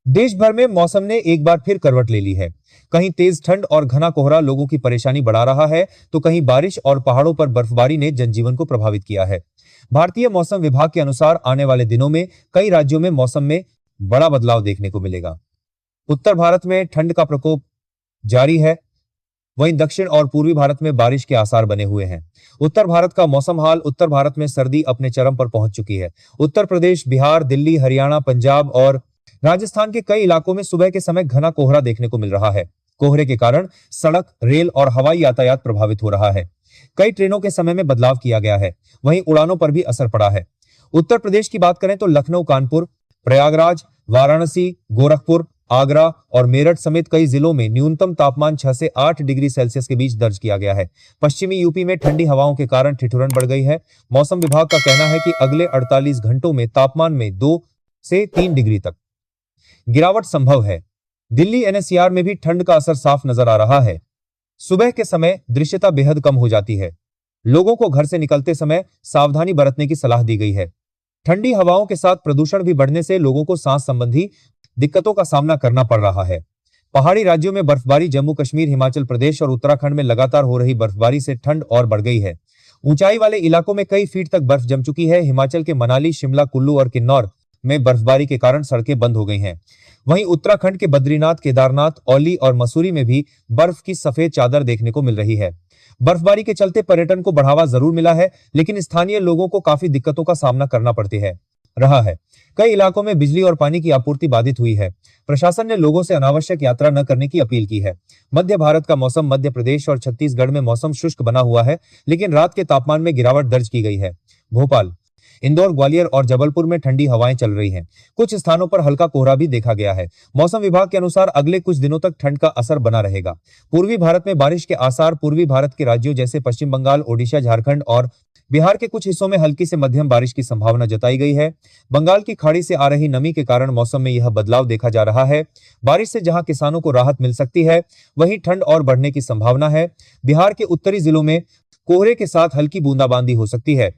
देश भर में मौसम ने एक बार फिर करवट ले ली है। कहीं तेज ठंड और घना कोहरा लोगों की परेशानी बढ़ा रहा है, तो कहीं बारिश और पहाड़ों पर बर्फबारी ने जनजीवन को प्रभावित किया है। भारतीय मौसम विभाग के अनुसार आने वाले दिनों में कई राज्यों में मौसम में बड़ा बदलाव देखने को मिलेगा। उत्तर भारत में ठंड का प्रकोप जारी है, वहीं दक्षिण और पूर्वी भारत में बारिश के आसार बने हुए हैं। उत्तर भारत का मौसम हाल। उत्तर भारत में सर्दी अपने चरम पर पहुंच चुकी है। उत्तर प्रदेश, बिहार, दिल्ली, हरियाणा, पंजाब और राजस्थान के कई इलाकों में सुबह के समय घना कोहरा देखने को मिल रहा है। कोहरे के कारण सड़क, रेल और हवाई यातायात प्रभावित हो रहा है। कई ट्रेनों के समय में बदलाव किया गया है, वहीं उड़ानों पर भी असर पड़ा है। उत्तर प्रदेश की बात करें तो लखनऊ, कानपुर, प्रयागराज, वाराणसी, गोरखपुर, आगरा और मेरठ समेत कई जिलों में न्यूनतम तापमान 6 से 8 डिग्री सेल्सियस के बीच दर्ज किया गया है। पश्चिमी यूपी में ठंडी हवाओं के कारण ठिठुरन बढ़ गई है। मौसम विभाग का कहना है कि अगले 48 घंटों में तापमान में 2 से 3 डिग्री तक गिरावट संभव है। दिल्ली एनसीआर में भी ठंड का असर साफ नजर आ रहा है। सुबह के समय दृश्यता बेहद कम हो जाती है। लोगों को घर से निकलते समय सावधानी बरतने की सलाह दी गई है। ठंडी हवाओं के साथ प्रदूषण भी बढ़ने से लोगों को सांस संबंधी दिक्कतों का सामना करना पड़ रहा है। पहाड़ी राज्यों में बर्फबारी। जम्मू कश्मीर, हिमाचल प्रदेश और उत्तराखंड में लगातार हो रही बर्फबारी से ठंड और बढ़ गई है। ऊंचाई वाले इलाकों में कई फीट तक बर्फ जम चुकी है। हिमाचल के मनाली, शिमला, कुल्लू और किन्नौर में बर्फबारी के कारण सड़कें बंद हो गई हैं। वहीं उत्तराखंड के बद्रीनाथ, केदारनाथ, औली और मसूरी में भी बर्फ की सफेद चादर देखने को मिल रही है। बर्फबारी के चलते पर्यटन को बढ़ावा जरूर मिला है, लेकिन स्थानीय लोगों को काफी दिक्कतों का सामना करना पड़ती है रहा है। कई इलाकों में बिजली और पानी की आपूर्ति बाधित हुई है। प्रशासन ने लोगों से अनावश्यक यात्रा न करने की अपील की है। मध्य भारत का मौसम। मध्य प्रदेश और छत्तीसगढ़ में मौसम शुष्क बना हुआ है, लेकिन रात के तापमान में गिरावट दर्ज की गई है। भोपाल, इंदौर, ग्वालियर और जबलपुर में ठंडी हवाएं चल रही हैं। कुछ स्थानों पर हल्का कोहरा भी देखा गया है। मौसम विभाग के अनुसार अगले कुछ दिनों तक ठंड का असर बना रहेगा। पूर्वी भारत में बारिश के आसार। पूर्वी भारत के राज्यों जैसे पश्चिम बंगाल, ओडिशा, झारखंड और बिहार के कुछ हिस्सों में हल्की से मध्यम बारिश की संभावना जताई गई है। बंगाल की खाड़ी से आ रही नमी के कारण मौसम में यह बदलाव देखा जा रहा है। बारिश से जहां किसानों को राहत मिल सकती है, वहीं ठंड और बढ़ने की संभावना है। बिहार के उत्तरी जिलों में कोहरे के साथ हल्की बूंदाबांदी हो सकती है।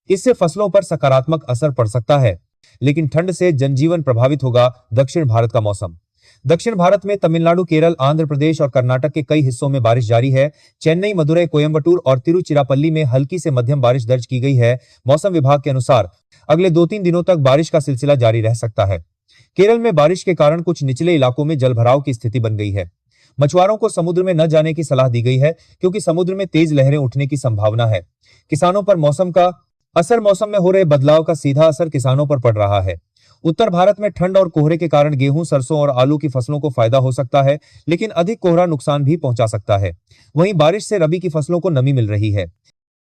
इससे फसलों पर सकारात्मक असर पड़ सकता है, लेकिन ठंड से जनजीवन प्रभावित होगा। दक्षिण भारत का मौसम। दक्षिण भारत में तमिलनाडु, केरल, आंध्र प्रदेश और कर्नाटक के कई हिस्सों में बारिश जारी है। चेन्नई, मदुरई, कोयंबटूर और तिरुचिरापल्ली में हल्की से मध्यम बारिश दर्ज की गई है। मौसम विभाग के अनुसार अगले 2-3 दिनों तक बारिश का सिलसिला जारी रह सकता है। केरल में बारिश के कारण कुछ निचले इलाकों में जलभराव की स्थिति बन गई है। मछुआरों को समुद्र में न जाने की सलाह दी गई है, क्योंकि समुद्र में तेज लहरें उठने की संभावना है। किसानों पर मौसम का असर। मौसम में हो रहे बदलाव का सीधा असर किसानों पर पड़ रहा है। उत्तर भारत में ठंड और कोहरे के कारण गेहूं, सरसों और आलू की फसलों को फायदा हो सकता है, लेकिन अधिक कोहरा नुकसान भी पहुंचा सकता है। वहीं बारिश से रबी की फसलों को नमी मिल रही है।